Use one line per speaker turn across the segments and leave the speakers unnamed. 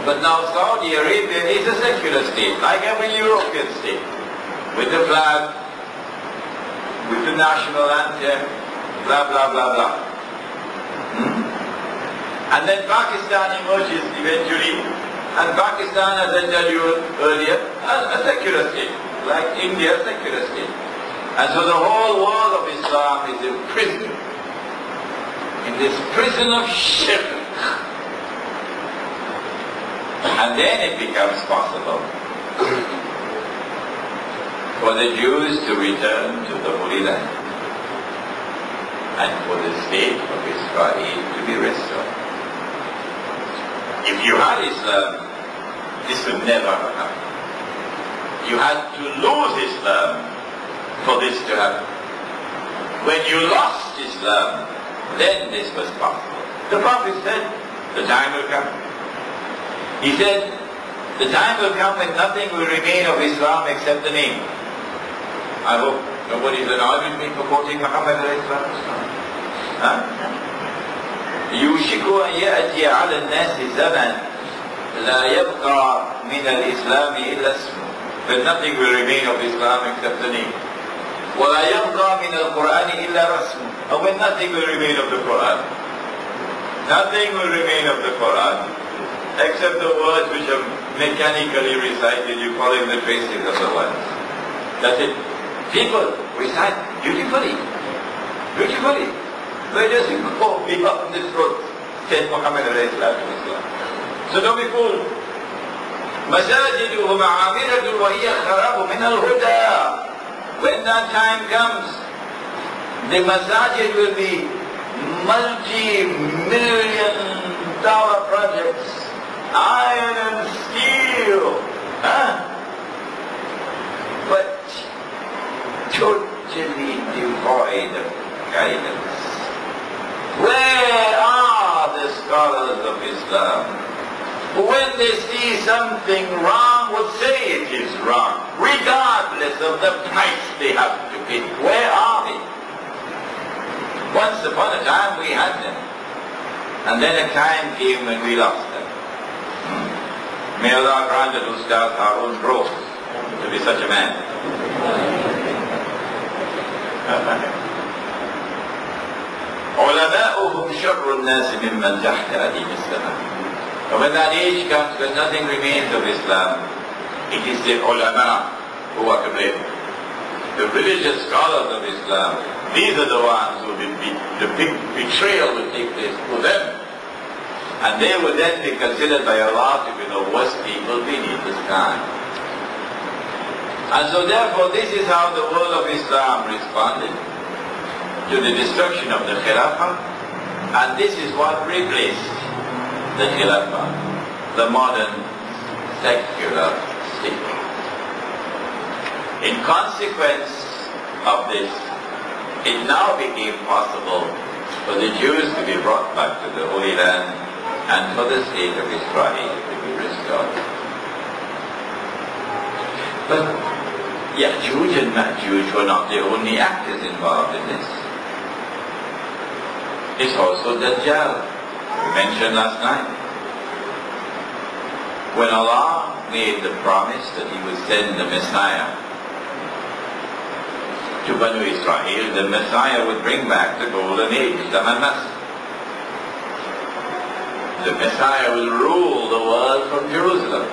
But now Saudi Arabia is a secular state, like every European state, with the flag, with the national anthem, blah, blah, blah, blah. And then Pakistan emerges eventually, and Pakistan, as I told you earlier, a secular state, like India, a secular state. And so the whole world of Islam is in prison, in this prison of shirk. And then it becomes possible for the Jews to return to the Holy Land and for the state of Israel to be restored. If you had Islam, this would never have happened. You had to lose Islam for this to happen. When you lost Islam, then this was possible. The Prophet said, the time will come. He said, the time will come when nothing will remain of Islam except the name. I hope nobody is annoyed with me for quoting Muhammad alayhi salatu. يوشك أن يأتي على الناس زمن لا يبقى من الإسلام إلا اسمه. But nothing will remain of Islam except the name. ولا يبقى من القرآن إلا رسمه. And when nothing will remain of the Quran. Nothing will remain of the Quran except the words which are mechanically recited. You call them the traces of the words. That's it. People recite beautifully. Beautifully. They just go beyond this road, said Muhammad alayhi salatu wasalam. So don't be fooled. Masajiduhum amiratun wa hiya kharabu min al-huda. When that time comes, the masajid will be multi-million dollar projects, iron and steel, but totally devoid of guidance. Where are the scholars of Islam who, when they see something wrong, would say it is wrong, regardless of the price they have to pay? Where are they? Once upon a time we had them, and then a time came when we lost them. May Allah grant that Ustaz Harun grows to be such a man. علماؤهم شر الناس ممن تحت أديم السماء. And when that age comes when nothing remains of Islam, it is the ulama who are to blame. The religious scholars of Islam, these are the ones who will be, the big betrayal will take place for them. And they will then be considered by Allah to be the worst people beneath the sky. And so therefore this is how the world of Islam responded to the destruction of the Khilafah, and this is what replaced the Khilafah, the modern secular state. In consequence of this, it now became possible for the Jews to be brought back to the Holy Land and for the state of Israel to be restored. But Ya'juj and Ma'juj were not the only actors involved in this. It's also Dajjal, we mentioned last night. When Allah made the promise that He would send the Messiah to Banu Israel, the Messiah would bring back the golden age, Zaman Masih. The Messiah will rule the world from Jerusalem.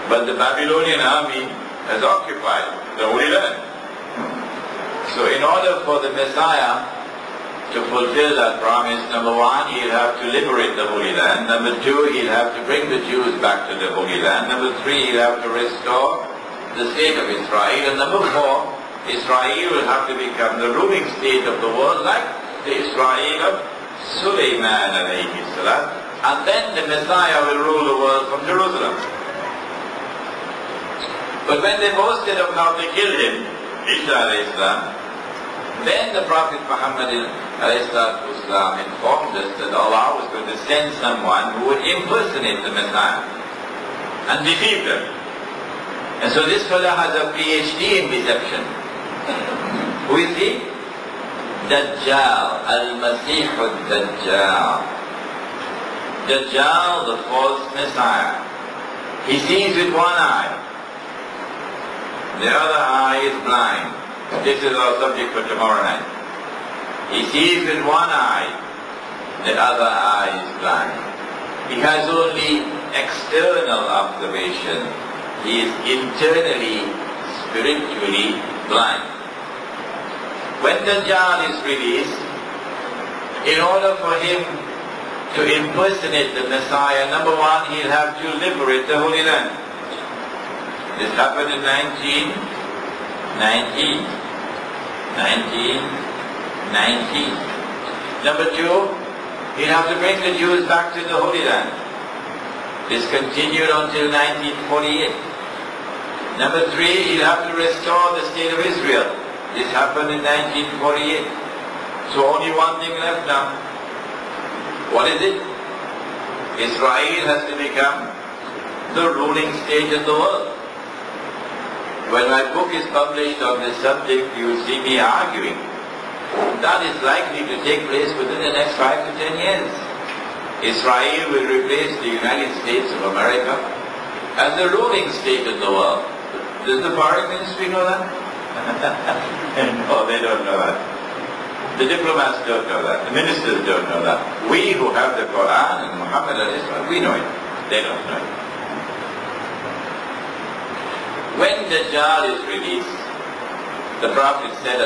But the Babylonian army has occupied the Holy Land. So in order for the Messiah to fulfill that promise, number one, he'll have to liberate the Holy Land. Number two, he'll have to bring the Jews back to the Holy Land. Number three, he'll have to restore the state of Israel. And number four, Israel will have to become the ruling state of the world like the Israel of Sulaiman alayhi salam. And then the Messiah will rule the world from Jerusalem. But when they boasted of how they killed him, Isa alayhi salam, then the Prophet Muhammad informed us that Allah was going to send someone who would impersonate the Messiah and deceive them. And so this fellow has a PhD in deception. Who is he? Dajjal, Al-Masih al-Dajjal. Dajjal, the false Messiah. He sees with one eye. The other eye is blind. This is our subject for tomorrow night. He sees with one eye. The other eye is blind. He has only external observation. He is internally, spiritually blind. When Dajjal is released, in order for him to impersonate the Messiah, number one, he'll have to liberate the Holy Land. This happened in 1919. Number two, he'll have to bring the Jews back to the Holy Land. This continued until 1948. Number three, he'll have to restore the state of Israel. This happened in 1948. So only one thing left now. What is it? Israel has to become the ruling state in the world. When my book is published on this subject, you will see me arguing. That is likely to take place within the next 5 to 10 years. Israel will replace the United States of America as the ruling state in the world. Does the foreign ministry know that? No, they don't know that. The diplomats don't know that. The ministers don't know that. We who have the Quran and Muhammad and Islam, we know it. They don't know it. When Dajjal is released, the Prophet said,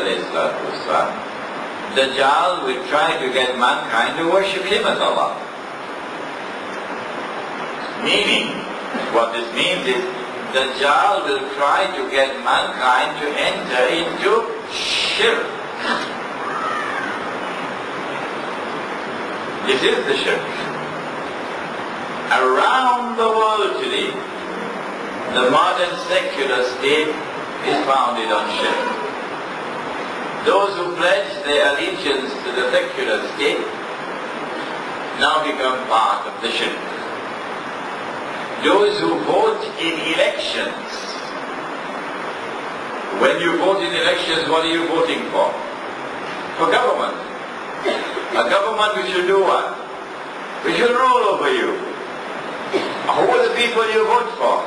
Dajjal will try to get mankind to worship him as Allah. Meaning, what this means is, Dajjal will try to get mankind to enter into shirk. This is the shirk. Around the world today, the modern secular state is founded on shirk. Those who pledge their allegiance to the secular state now become part of the shirk. Those who vote in elections, when you vote in elections, what are you voting for? For government. A government which will do what? Which will rule over you. Who are the people you vote for?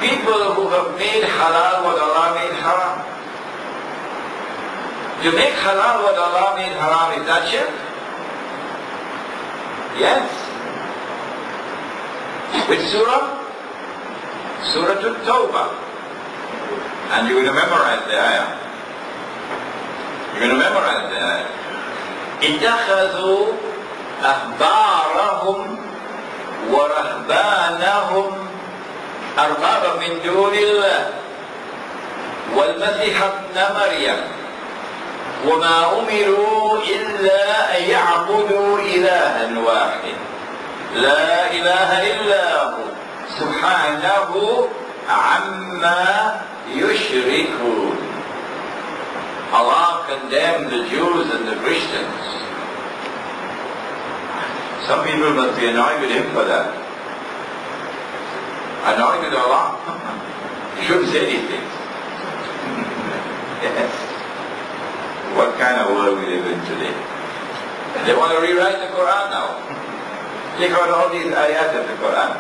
People who have made halal what Allah made haram. To make halal what Allah made haram, is that shirk? Yes. Which surah? Surah At-Tawbah. And you're going to memorize the ayah. You're going to memorize the ayah. اتخذوا أحبارهم ورهبانهم أربابا من دون الله والمسيح ابن مريم وما أمروا إلا أن يعبدوا إلها واحد لا إله إلا هو سبحانه عما يشركون. Allah condemned the Jews and the Christians. Some people must be annoyed with him for that. Annoyed with Allah. You shouldn't say these things. Yes. What kind of world we live in today? They want to rewrite the Quran now. Take out all these ayat of the Quran.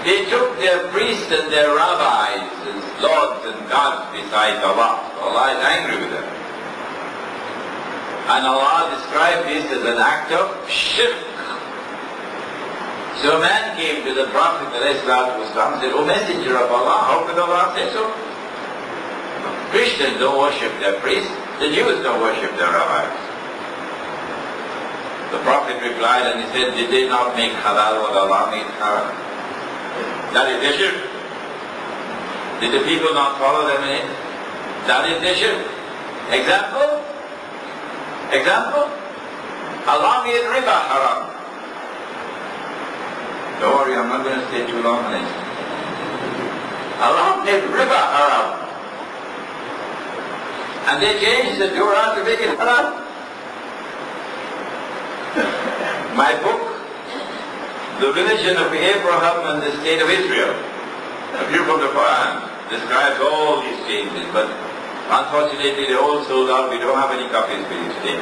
They took their priests and their rabbis as lords and gods besides Allah. Allah is angry with them. And Allah described this as an act of shirk. So a man came to the Prophet ﷺ and said, O Messenger of Allah, how could Allah say so? Christians don't worship their priests, the Jews don't worship their rabbis. The Prophet replied and he said, did they not make halal what Allah made haram? That is their shirk. Did the people not follow them in it? That is their shirk. Example? Example? Allah made riba haram. Don't worry, I'm not going to stay too long on it. Allah made riba haram. And they changed the Torah to make it haram. My book, The Religion of Abraham and the State of Israel, a view from the Quran, describes all these changes, but unfortunately they're all sold out. We don't have any copies for you today.